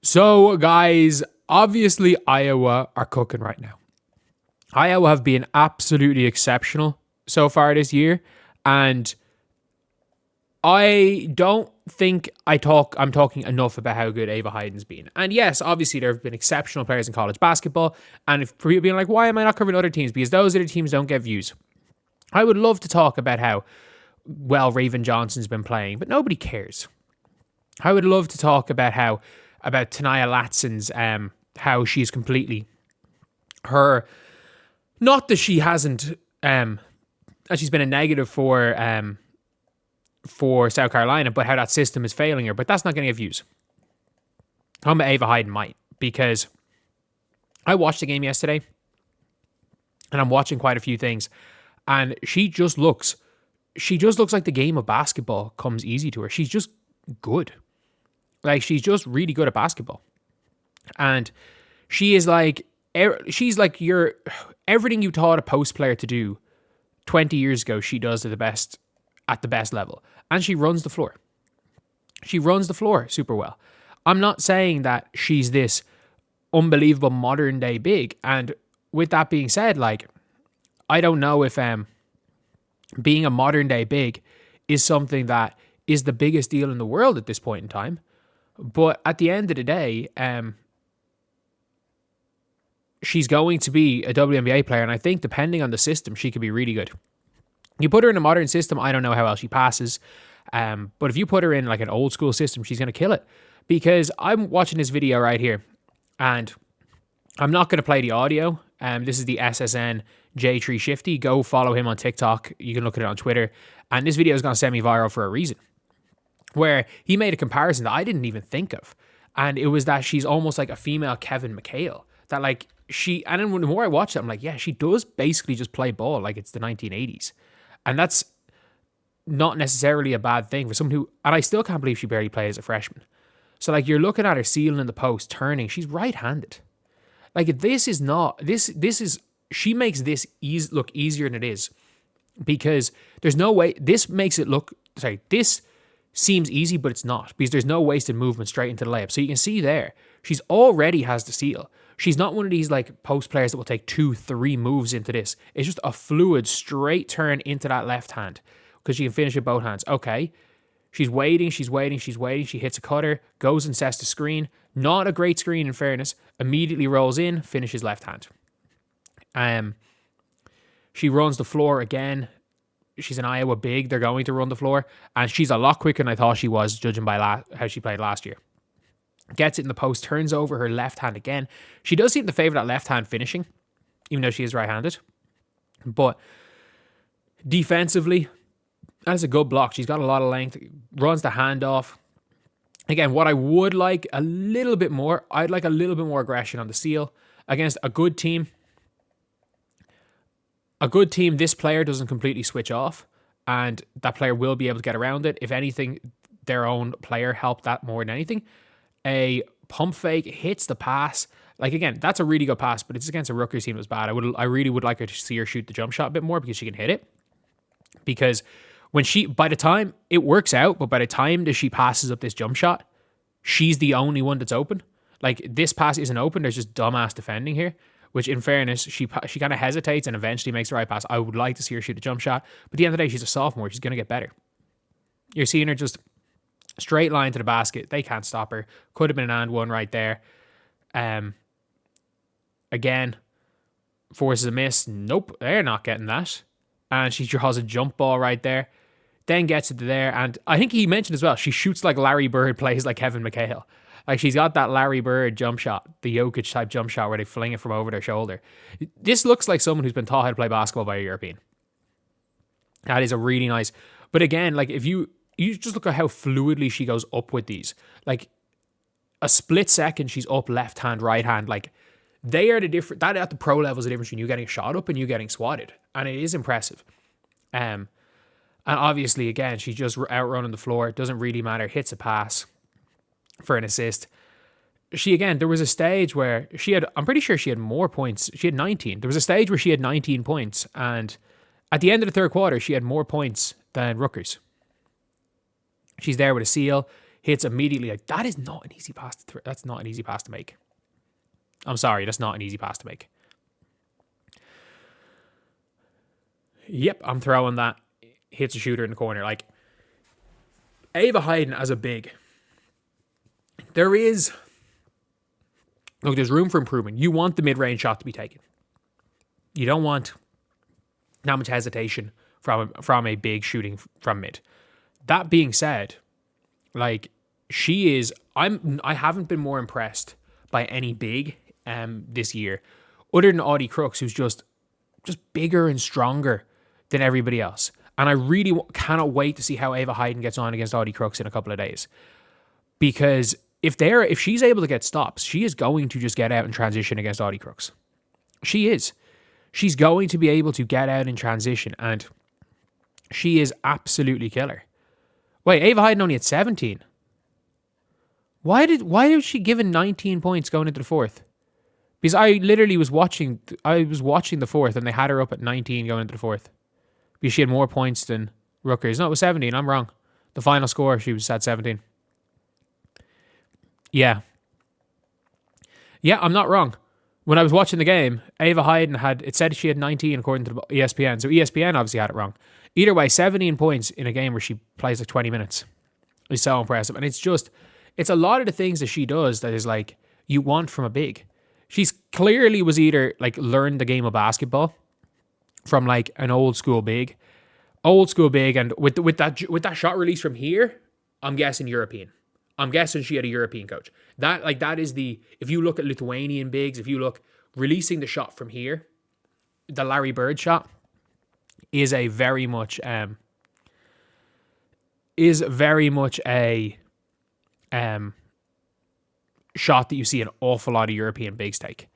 So, guys, obviously Iowa are cooking right now. Iowa have been absolutely exceptional so far this year, and I don't think I'm talking enough about how good Ava Hayden's been. And yes, obviously there have been exceptional players in college basketball, and if people being like, why am I not covering other teams? Because those other teams don't get views. I would love to talk about how well Raven Johnson's been playing, but nobody cares. I would love to talk about Tanaya Latson's how she's completely her. Not that she hasn't she's been a negative for South Carolina, but how that system is failing her. But that's not going to get views. Ava Hayden might, because I watched the game yesterday, and I'm watching quite a few things, and she just looks like the game of basketball comes easy to her. She's just good. Like, she's just really good at basketball. And she's like your everything you taught a post player to do 20 years ago, she does at the best level. And she runs the floor. She runs the floor super well. I'm not saying that she's this unbelievable modern day big. And with that being said, like, I don't know if being a modern day big is something that is the biggest deal in the world at this point in time. But at the end of the day, she's going to be a WNBA player, and I think depending on the system, she could be really good. You put her in a modern system, I don't know how well she passes, but if you put her in like an old school system, she's going to kill it. Because I'm watching this video right here, and I'm not going to play the audio. This is the SSN J3Shifty. Go follow him on TikTok. You can look at it on Twitter. And this video is going to send me viral for a reason, where he made a comparison that I didn't even think of. And it was that she's almost like a female Kevin McHale. That like and then the more I watch it, I'm like, yeah, she does basically just play ball like it's the 1980s. And that's not necessarily a bad thing for someone who, and I still can't believe she barely played as a freshman. So like, you're looking at her sealing in the post, turning, she's right-handed. Like, she makes this look easier than it is, because there's no way, this seems easy, but it's not, because there's no wasted movement straight into the layup. So you can see there, she's already has the seal. She's not one of these like post players that will take 2-3 moves into this. It's just a fluid straight turn into that left hand, because she can finish with both hands. Okay. She's waiting. She hits a cutter, goes and sets the screen. Not a great screen, in fairness. Immediately rolls in, finishes left hand. She runs the floor again. She's an Iowa big. They're going to run the floor. And she's a lot quicker than I thought she was, judging by how she played last year. Gets it in the post, turns over her left hand again. She does seem to favor that left hand finishing, even though she is right-handed. But defensively, that's a good block. She's got a lot of length, runs the handoff. Again, what I would like a little bit more, I'd like a little bit more aggression on the seal against a good team. A good team, this player doesn't completely switch off, and that player will be able to get around it. If anything, their own player helped that more than anything. A pump fake hits the pass. Like, again, that's a really good pass, but it's against a Rutgers team that was bad. I really would like her to see her shoot the jump shot a bit more, because she can hit it. Because by the time it works out, but by the time that she passes up this jump shot, she's the only one that's open. Like, this pass isn't open. There's just dumbass defending here, which, in fairness, she kind of hesitates and eventually makes the right pass. I would like to see her shoot the jump shot, but at the end of the day, she's a sophomore. She's going to get better. You're seeing her just straight line to the basket. They can't stop her. Could have been an and one right there. Again, forces a miss. Nope, they're not getting that. And she draws a jump ball right there. Then gets it to there. And I think he mentioned as well, she shoots like Larry Bird, plays like Kevin McHale. Like, she's got that Larry Bird jump shot, the Jokic type jump shot where they fling it from over their shoulder. This looks like someone who's been taught how to play basketball by a European. That is a really nice. But again, like, if you just look at how fluidly she goes up with these. Like, a split second, she's up left hand, right hand. Like, they are the different. That at the pro level is the difference between you getting shot up and you getting swatted. And it is impressive. And obviously, again, she's just outrunning the floor. It doesn't really matter. Hits a pass for an assist. There was a stage where I'm pretty sure she had more points. She had 19. There was a stage where she had 19 points. And at the end of the third quarter, she had more points than Rutgers. She's there with a seal, hits immediately. Like, that is not an easy pass to that's not an easy pass to make. I'm sorry, that's not an easy pass to make. Yep, I'm throwing that. Hits a shooter in the corner. Like, Ava Hayden as a big, there's room for improvement. You want the mid-range shot to be taken. You don't want that much hesitation from a big shooting from mid. That being said, like, she is, I haven't been more impressed by any big this year, other than Audie Crooks, who's just bigger and stronger than everybody else. And I really cannot wait to see how Ava Hayden gets on against Audie Crooks in a couple of days. Because if she's able to get stops, she is going to just get out and transition against Audie Crooks. She is. She's going to be able to get out and transition, and she is absolutely killer. Wait, Ava Hayden only had 17. Why was she given 19 points going into the fourth? Because I literally was watching the fourth, and they had her up at 19 going into the fourth. Because she had more points than Rutgers. No, it was 17. I'm wrong. The final score, she was at 17. Yeah. Yeah, I'm not wrong. When I was watching the game, Ava Hayden it said she had 19 according to ESPN. So ESPN obviously had it wrong. Either way, 17 points in a game where she plays like 20 minutes is so impressive. And it's a lot of the things that she does that is like you want from a big. She's clearly was either like learned the game of basketball from like an old school big, and with that shot release from here, I'm guessing European. I'm guessing she had a European coach. That is if you look at Lithuanian bigs, if you look releasing the shot from here, the Larry Bird shot is very much a shot that you see an awful lot of European bigs take.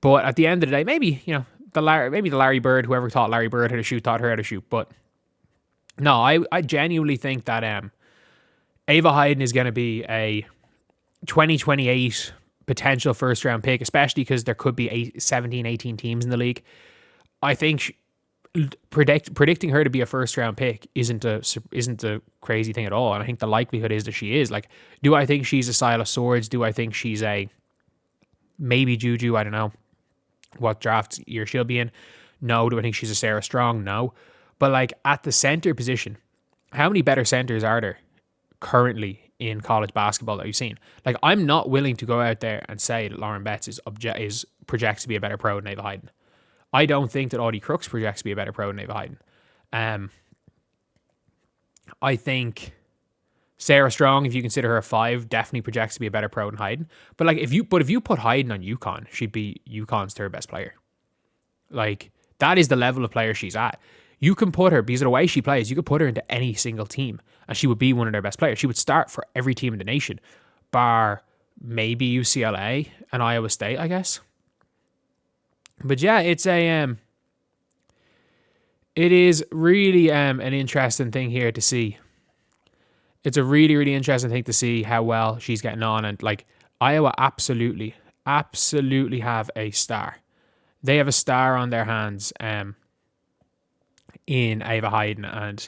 But at the end of the day, maybe, you know, the Larry Bird, whoever taught Larry Bird how to shoot, taught her how to shoot. But no, I genuinely think that Ava Hayden is going to be a 2028 potential first round pick, especially because there could be 17, 18 teams in the league. I think predicting her to be a first round pick isn't a crazy thing at all. And I think the likelihood is that she is. Like, do I think she's a Silas Swords? Do I think she's a maybe Juju? I don't know what draft year she'll be in. No. Do I think she's a Sarah Strong? No. But like at the center position, how many better centers are there currently in college basketball that you've seen? Like, I'm not willing to go out there and say that Lauren Betts is projects to be a better pro than Ava Hayden. I don't think that Audie Crooks projects to be a better pro than Ava Hayden. I think Sarah Strong, if you consider her a 5, definitely projects to be a better pro than Hayden. But like, if you put Hayden on UConn, she'd be UConn's third best player. Like, that is the level of player she's at. You can put her, because of the way she plays, you could put her into any single team and she would be one of their best players. She would start for every team in the nation, bar maybe UCLA and Iowa State, I guess. But yeah, it is really an interesting thing here to see. It's a really, really interesting thing to see how well she's getting on. And like, Iowa absolutely have a star. They have a star on their hands in Ava Hayden. And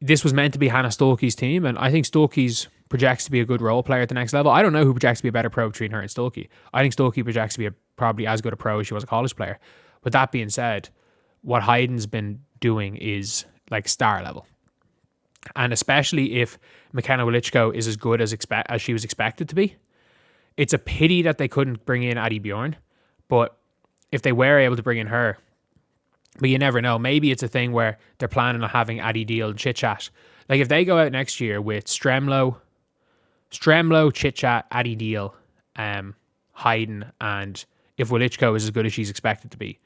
this was meant to be Hannah Stolke's team. And I think Stolke's projects to be a good role player at the next level. I don't know who projects to be a better pro between her and Stolke. I think Stolke projects to be probably as good a pro as she was a college player. But that being said, what Hayden's been doing is like star level. And especially if McKenna Wilichko is as good as she was expected to be. It's a pity that they couldn't bring in Addie Bjorn. But if they were able to bring in her, but you never know. Maybe it's a thing where they're planning on having Addie Deal and Chit Chat. Like if they go out next year with Stremlo, Chit Chat, Addie Deal, Hayden, and if Wilichko is as good as she's expected to be,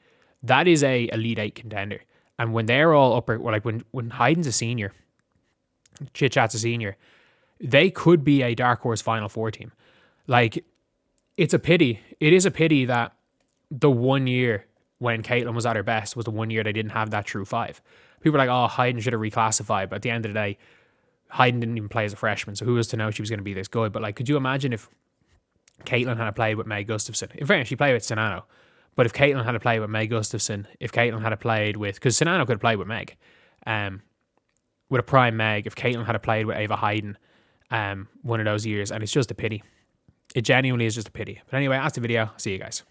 that is a Elite 8 contender. And when they're all up, well, like when Hayden's a senior, Chit Chat's a senior, they could be a dark horse Final Four team. Like, it's a pity. It is a pity that the 1 year when Caitlin was at her best was the 1 year they didn't have that true 5. People are like, oh, Hayden should have reclassified. But at the end of the day, Hayden didn't even play as a freshman. So who was to know she was going to be this good? But like, could you imagine if Caitlin had played with Mae Gustafson? In fairness, she played with Sinano. But if Caitlin had played with Mae Gustafson, if Caitlin had played with... Because Sinano could have played with Meg. With a prime Meg, if Caitlin had played with Ava Hayden one of those years, and it's just a pity. It genuinely is just a pity. But anyway, that's the video. See you guys.